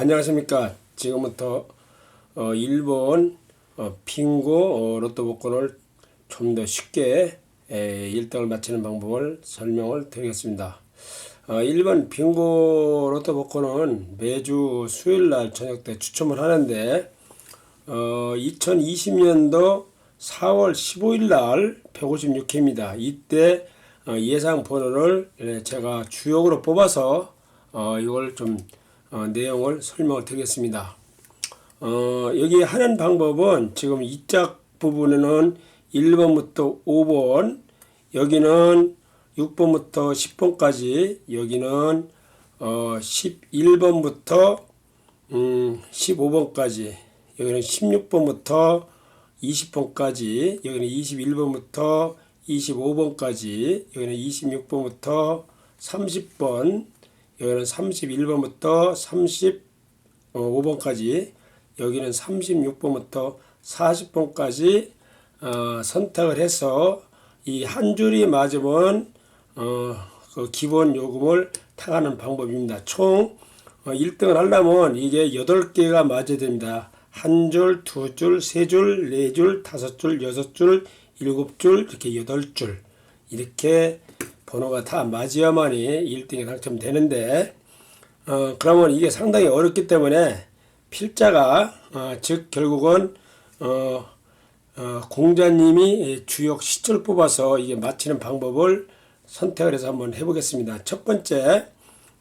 안녕하십니까. 지금부터 1번 빙고 로또 복권을 좀 더 쉽게 1등을 맞히는 방법을 설명을 드리겠습니다. 1번 빙고 로또 복권은 매주 수요일날 저녁 때 추첨을 하는데 2020년도 4월 15일날 156회입니다. 이때 예상 번호를 제가 주역으로 뽑아서 이걸 좀 내용을 설명을 드리겠습니다. 여기 하는 방법은 지금 이 짝 부분에는 1번부터 5번, 여기는 6번부터 10번까지, 여기는 11번부터 15번까지, 여기는 16번부터 20번까지, 여기는 21번부터 25번까지, 여기는 26번부터 30번, 여기는 31번부터 35번까지, 여기는 36번부터 40번까지 선택을 해서 이 한 줄이 맞으면 그 기본 요금을 타가는 방법입니다. 총 1등을 하려면 이게 8개가 맞아야 됩니다. 한 줄, 두 줄, 세 줄, 네 줄, 다섯 줄, 여섯 줄, 일곱 줄, 이렇게 8줄 이렇게 번호가 다 맞아야만이 1등에 당첨되는데 그러면 이게 상당히 어렵기 때문에 필자가 즉 결국은 공자님이 주역 시초를 뽑아서 이게 맞히는 방법을 선택을 해서 한번 해보겠습니다. 첫 번째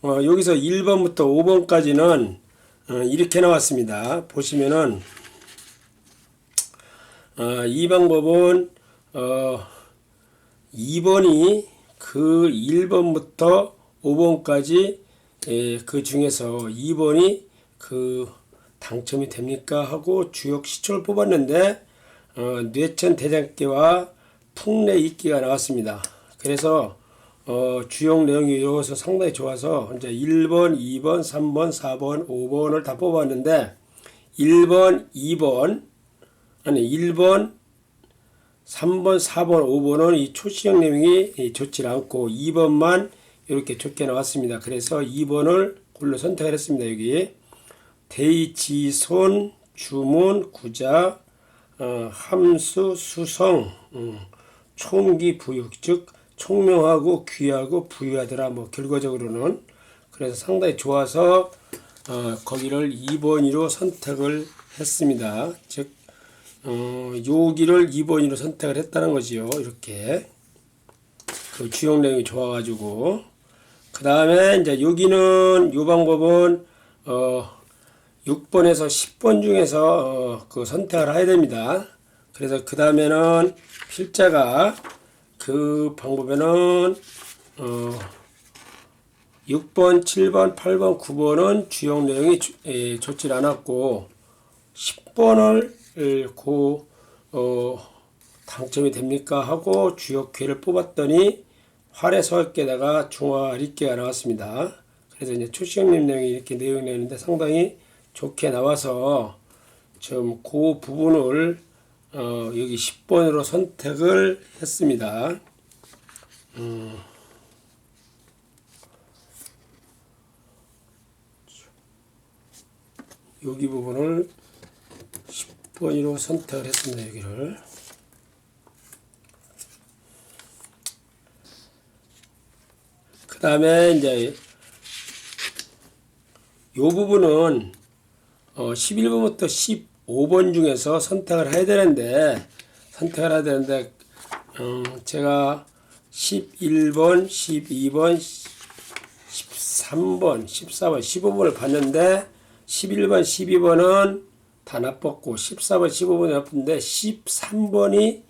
여기서 1번부터 5번까지는 이렇게 나왔습니다. 보시면은 이 방법은 2번이 그 1번부터 5번까지 그 중에서 2번이 그 당첨이 됩니까 하고 주역 시초를 뽑았는데 뇌천 대장기와 풍래 이끼가 나왔습니다. 그래서 주역 내용이 이어서 상당히 좋아서 이제 1번, 2번, 3번, 4번, 5번을 다 뽑았는데 1번, 2번 아니 1번, 3번, 4번, 5번은 이 초시형 내용이 좋지 않고 2번만 이렇게 좋게 나왔습니다. 그래서 2번을 골로 선택을 했습니다. 여기 대지손, 주문, 구자, 함수, 수성, 총기, 부유, 즉 총명하고 귀하고 부유하더라. 뭐 결과적으로는 그래서 상당히 좋아서 거기를 2번으로 선택을 했습니다. 즉 여기를 2번으로 선택을 했다는 거지요. 이렇게 그 주역 내용이 좋아가지고 그 다음에 이제 여기는 요 방법은 6번에서 10번 중에서 그 선택을 해야 됩니다. 그래서 그 다음에는 필자가 그 방법에는 6번, 7번, 8번, 9번은 주역 내용이 좋지 않았고 10번을 당첨이 됩니까 하고 주역 괴를 뽑았더니 활의 서학계다가 중화 리께가 나왔습니다. 그래서 이제 초시형 내용이 이렇게 내용이 나오는데 상당히 좋게 나와서 지금 그 부분을 여기 10번으로 선택을 했습니다. 여기 부분을 10번으로 선택을 했습니다. 여기를 그 다음에 이제 요 부분은 11번부터 15번 중에서 선택을 해야 되는데 제가 11번, 12번, 13번, 14번, 15번을 봤는데 11번, 12번은 다 나빴고 14번, 15번이 나쁜데 13번이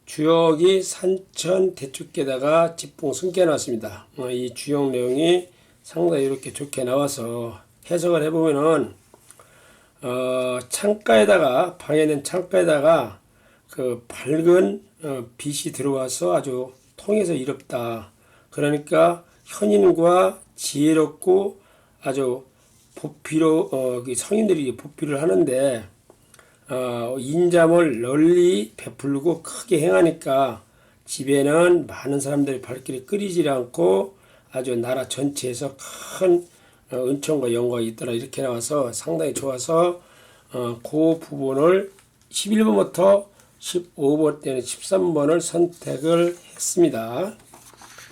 주역이 산천 대축계다가 지풍 승계 나왔습니다. 이 주역 내용이 상당히 이렇게 좋게 나와서 해석을 해보면은 창가에다가 방에 있는 창가에다가 그 밝은 빛이 들어와서 아주 통해서 이롭다. 그러니까 현인과 지혜롭고 아주 보필로 성인들이 보필을 하는데 인잠을 널리 베풀고 크게 행하니까 집에는 많은 사람들이 발길이 끓이지 않고 아주 나라 전체에서 큰 은총과 영광이 있더라 이렇게 나와서 상당히 좋아서 그 부분을 11번부터 15번 때는 13번을 선택을 했습니다.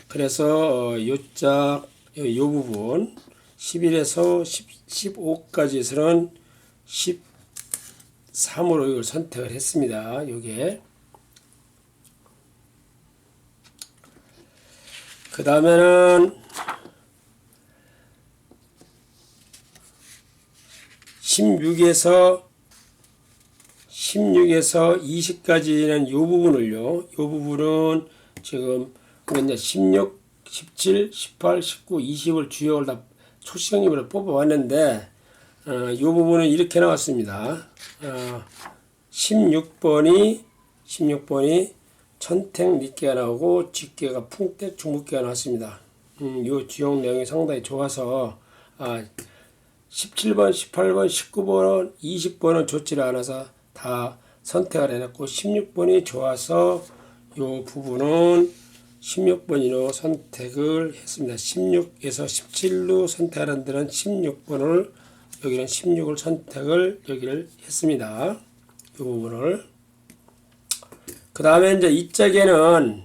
그래서 요짝 요 부분 11에서 15까지에서는 13으로 이걸 선택을 했습니다. 요게 그 다음에는 16에서 20까지는 요 부분을요. 요 부분은 지금 이제 16, 17, 18, 19, 20을 주역을 다 초시형님으로 뽑아왔는데 요 부분은 이렇게 나왔습니다. 16번이 천택 니께가 나오고 직계가 풍택 중국계가 나왔습니다. 요 주역 내용이 상당히 좋아서 17번, 18번, 19번, 20번은 좋지를 않아서 다 선택을 해놨고 16번이 좋아서 요 부분은 16번으로 선택을 했습니다. 16에서 17로 선택하는 데는 16번을 여기는 16을 선택을 여기를 했습니다. 이 부분을 그 다음에 이제 이 짝에는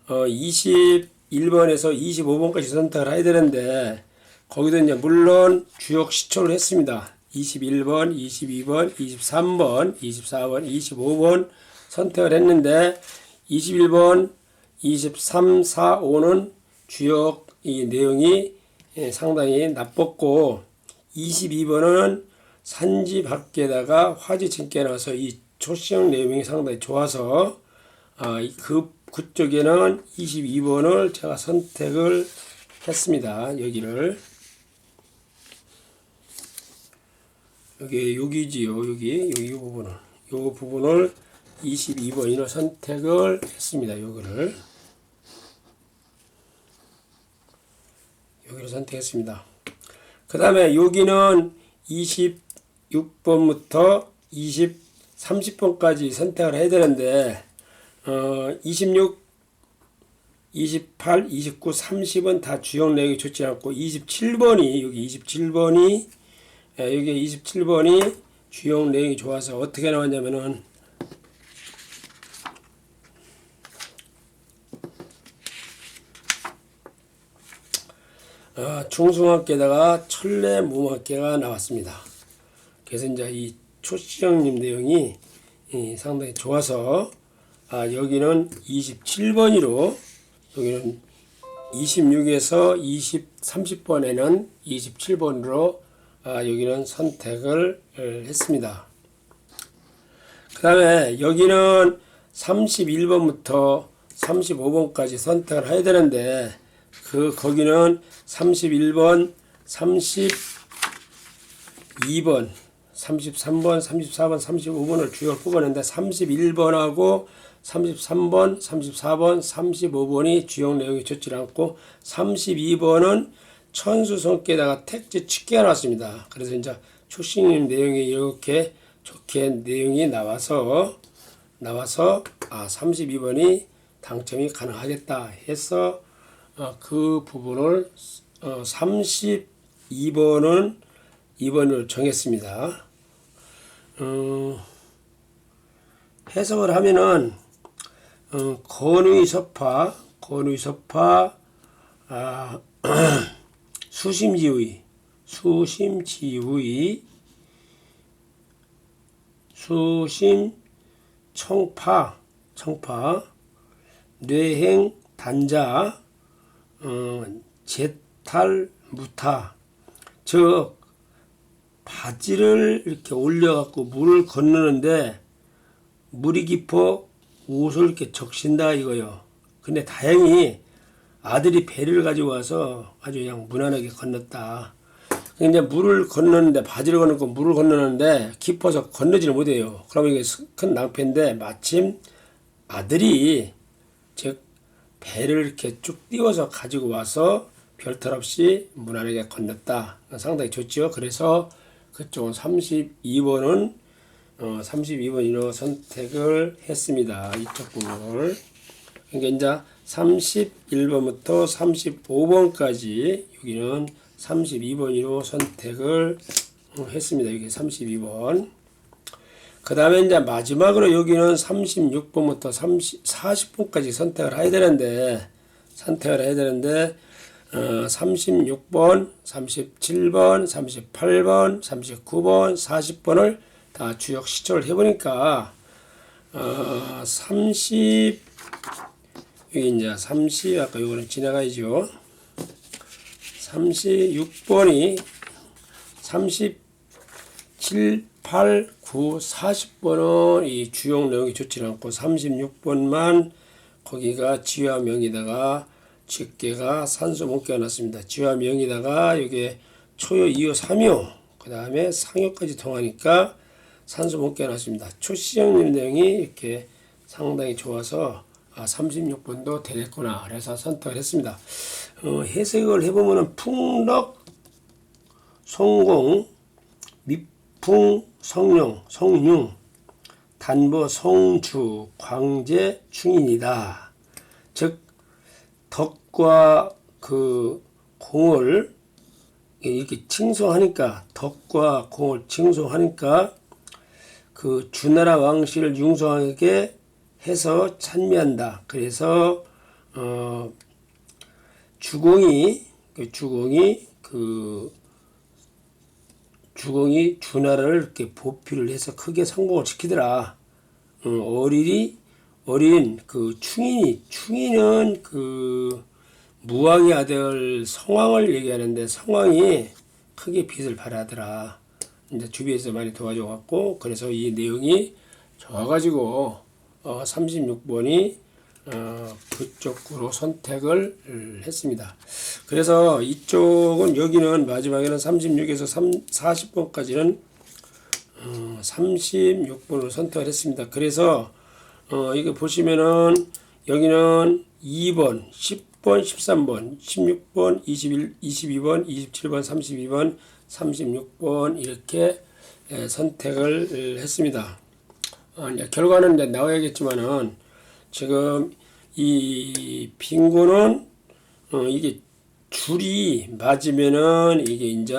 21번에서 25번까지 선택을 해야 되는데 거기도 이제 물론 주역 시초를 했습니다. 21번, 22번, 23번, 24번, 25번 선택을 했는데 21번, 23, 4, 5는 주역 이 내용이 상당히 나빴고 22번은 산지 밖에다가 화지 진께 나와서 이 초시형 내용이 상당히 좋아서 그쪽에는 22번을 제가 선택을 했습니다. 여기를 여기지요. 여기 요 부분을 22번으로 선택을 했습니다. 여기를 선택했습니다. 그 다음에 여기는 26번부터 30번까지 선택을 해야 되는데 26, 28, 29, 30은 다 주역 내용이 좋지 않고 27번이 여기 27번이 주역 내용이 좋아서 어떻게 나왔냐면은 중승학계에다가 천례 무학계가 나왔습니다. 그래서 이제 이 초시형님 내용이 상당히 좋아서 여기는 27번으로 여기는 26에서 30번에는 27번으로 여기는 선택을 했습니다. 그 다음에 여기는 31번부터 35번까지 선택을 해야 되는데 거기는 31번, 32번, 33번, 34번, 35번을 주역을 뽑았는데 31번하고 33번, 34번, 35번이 주역 내용이 좋지 않고 32번은 천수성께다가 택지 칙계가 나왔습니다. 그래서 이제 초싱님 내용이 이렇게 좋게 내용이 나와서 32번이 당첨이 가능하겠다 해서 그 부분을 32번은 2번으로 정했습니다. 해석을 하면은 건의섭파 수심지의 수심청파 뇌행단자 제탈무타 즉 바지를 이렇게 올려갖고 물을 건너는데 물이 깊어 옷을 이렇게 적신다 이거요. 근데 다행히 아들이 배를 가지고 와서 아주 그냥 무난하게 건넜다. 이제 물을 건너는데 바지를 건너고 물을 건너는데 깊어서 건너지를 못해요. 그러면 이게 큰 낭패인데 마침 아들이 즉 배를 이렇게 쭉 띄워서 가지고 와서 별탈 없이 무난하게 건넜다. 상당히 좋죠. 그래서 그쪽은 32번은 32번으로 선택을 했습니다. 이쪽 부분을. 그러니까 이제 31번부터 35번까지 여기는 32번으로 선택을 했습니다. 이게 32번. 그 다음에 이제 마지막으로 여기는 36번부터 40번까지 선택을 해야 되는데, 36번, 37번, 38번, 39번, 40번을 다 주역 시초를 해보니까, 여기 이제 아까 요거는 지나가야죠. 36번이 37, 8, 9, 40번은 이 주역 내용이 좋지 않고 36번만 거기가 지화명에다가 직계가 산소 목계가 났습니다. 지화명에다가 여기에 초요, 이요, 삼요, 그 다음에 상요까지 통하니까 산소 목계가 났습니다. 초시형 내용이 이렇게 상당히 좋아서 36번도 되겠구나. 그래서 선택을 했습니다. 해석을 해보면은 풍력, 성공, 미풍, 성룡, 성융, 단보, 성주, 광재, 충인이다. 즉 덕과 그 공을 이렇게 칭송하니까, 덕과 공을 칭송하니까 그 주나라 왕실을 융성하게 해서 찬미한다. 그래서 주공이 주나라를 이렇게 보필을 해서 크게 성공을 시키더라. 어린 그 충인은 그 무왕의 아들 성왕을 얘기하는데 성왕이 크게 빚을 발하더라. 이제 주변에서 많이 도와줘갖고, 그래서 이 내용이 좋아가지고 36번이 그쪽으로 선택을 했습니다. 그래서 이쪽은, 여기는 마지막에는 36에서 40번까지는 36번으로 선택을 했습니다. 그래서 이거 보시면은 여기는 2번, 10번, 13번, 16번, 21, 22번, 27번, 32번, 36번 이렇게 선택을 했습니다. 결과는 이제 나와야겠지만은 지금 이 빙고는 이게 줄이 맞으면은 이게 이제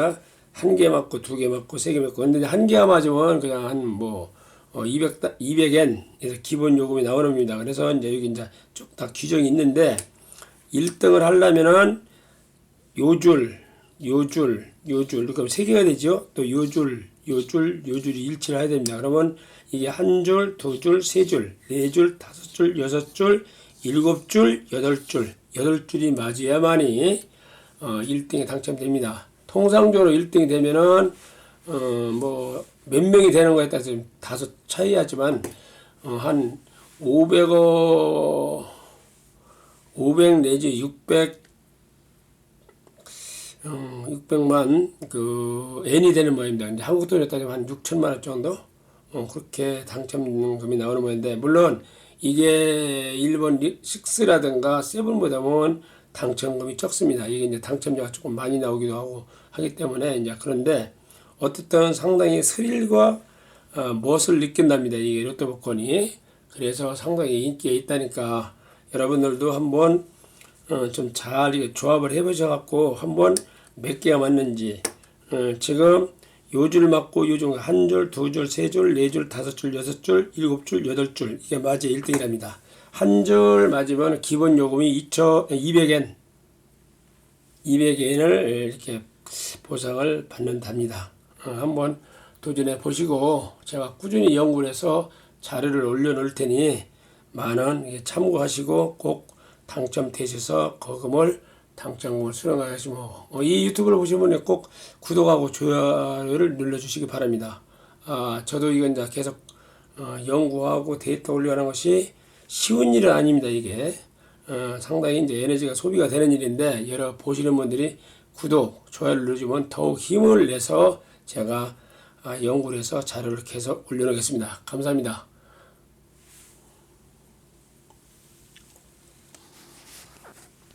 한 개 맞고 두 개 맞고 세 개 맞고, 근데 한 개가 맞으면 그냥 한 뭐 200엔 그래서 기본 요금이 나오는 겁니다. 그래서 이제 여기 이제 쭉 다 규정이 있는데 1등을 하려면은 요줄이 세 개가 되죠. 또 요줄이 일치를 해야 됩니다. 그러면 이게 한 줄, 두 줄, 세 줄, 네 줄, 다섯 줄, 여섯 줄, 일곱 줄, 여덟 줄이 맞아야만이 1등에 당첨됩니다. 통상적으로 1등이 되면은 뭐 몇 명이 되는 거에 따라서 다소 차이하지만 한 500 내지 600만 그 N이 되는 모양입니다. 근데 한국 돈에 따지면 한 6천만 원 정도 그렇게 당첨금이 나오는 모양인데, 물론 이게 일본 6라든가 7보다는 당첨금이 적습니다. 이게 이제 당첨자가 조금 많이 나오기도 하고 하기 때문에 이제, 그런데 어쨌든 상당히 스릴과 멋을 느낀답니다. 이게 로또 복권이. 그래서 상당히 인기가 있다니까 여러분들도 한번 좀 잘 조합을 해보셔갖고 한번 몇 개가 맞는지, 지금 요줄 맞고 요중 한 줄, 두 줄, 세 줄, 네 줄, 다섯 줄, 여섯 줄, 일곱 줄, 여덟 줄, 이게 맞아 1등이랍니다. 한 줄 맞으면 기본 요금이 200엔, 200엔을 이렇게 보상을 받는답니다. 한번 도전해 보시고 제가 꾸준히 연구를 해서 자료를 올려놓을 테니 많은 참고하시고 꼭 당첨되셔서 당첨금을 수령하시고, 이 유튜브를 보시면 꼭 구독하고 좋아요를 눌러주시기 바랍니다. 저도 이건 이제 계속 연구하고 데이터 올려가는 것이 쉬운 일은 아닙니다. 이게 상당히 이제 에너지가 소비가 되는 일인데, 여러 보시는 분들이 구독, 좋아요를 눌러주면 더욱 힘을 내서 제가 연구를 해서 자료를 계속 올려놓겠습니다. 감사합니다.